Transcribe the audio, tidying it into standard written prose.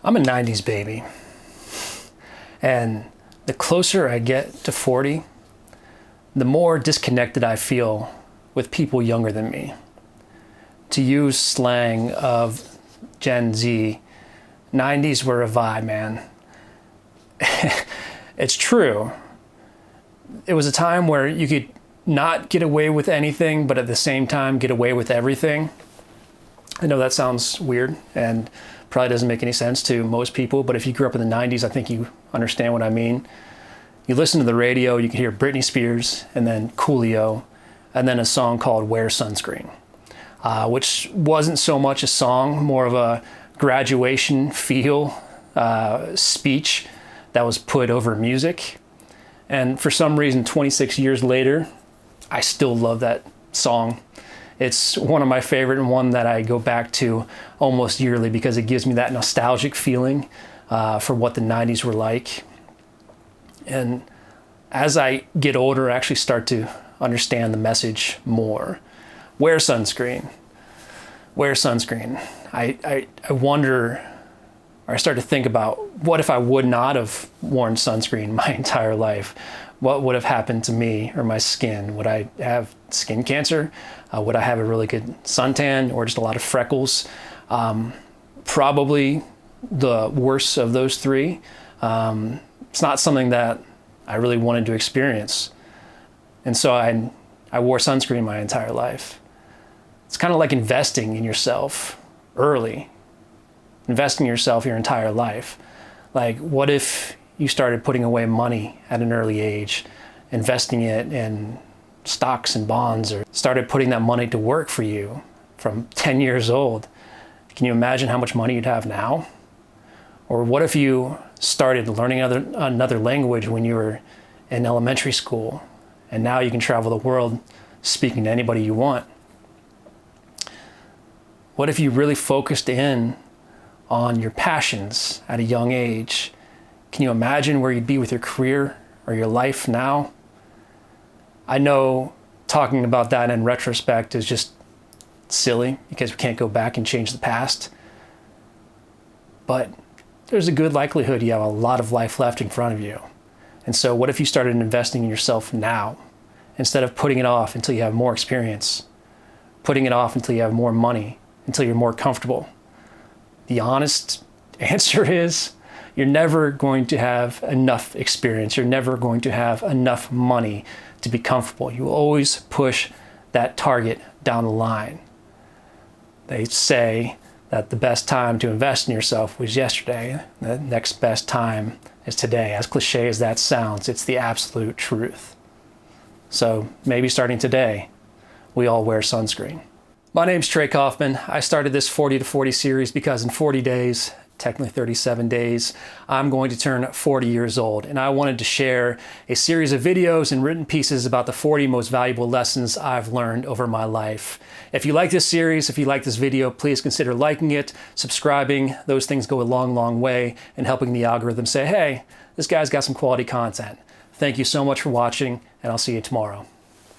I'm a 90s baby, and the closer I get to 40, the more disconnected I feel with people younger than me. To use slang of Gen Z, 90s were a vibe, man. It's true. It was a time where you could not get away with anything, but at the same time get away with everything. I know that sounds weird and probably doesn't make any sense to most people, but if you grew up in the 90s, I think you understand what I mean. You listen to the radio, you can hear Britney Spears, and then Coolio, and then a song called Wear Sunscreen, which wasn't so much a song, more of a graduation feel speech that was put over music. And for some reason, 26 years later, I still love that song. It's one of my favorite and one that I go back to almost yearly because it gives me that nostalgic feeling for what the 90s were like. And as I get older, I actually start to understand the message more. Wear sunscreen. Wear sunscreen. I wonder, or I start to think about, what if I would not have worn sunscreen my entire life? What would have happened to me or my skin? Would I have skin cancer? Would I have a really good suntan or just a lot of freckles? Probably the worst of those three. It's not something that I really wanted to experience. And so I wore sunscreen my entire life. It's kind of like investing in yourself early. Investing in yourself your entire life. Like, what if you started putting away money at an early age, investing it in stocks and bonds, or started putting that money to work for you from 10 years old? Can you imagine how much money you'd have now? Or what if you started learning another language when you were in elementary school, and now you can travel the world speaking to anybody you want? What if you really focused in on your passions at a young age? Can you imagine where you'd be with your career or your life now? I know talking about that in retrospect is just silly because we can't go back and change the past. But there's a good likelihood you have a lot of life left in front of you. And so what if you started investing in yourself now, instead of putting it off until you have more experience, putting it off until you have more money, until you're more comfortable? The honest answer is, you're never going to have enough experience. You're never going to have enough money to be comfortable. You will always push that target down the line. They say that the best time to invest in yourself was yesterday. The next best time is today. As cliche as that sounds, it's the absolute truth. So maybe starting today, we all wear sunscreen. My name's Trey Kaufman. I started this 40 to 40 series because in 40 days, technically 37 days, I'm going to turn 40 years old. And I wanted to share a series of videos and written pieces about the 40 most valuable lessons I've learned over my life. If you like this series, if you like this video, please consider liking it, subscribing. Those things go a long, long way in helping the algorithm say, hey, this guy's got some quality content. Thank you so much for watching, and I'll see you tomorrow.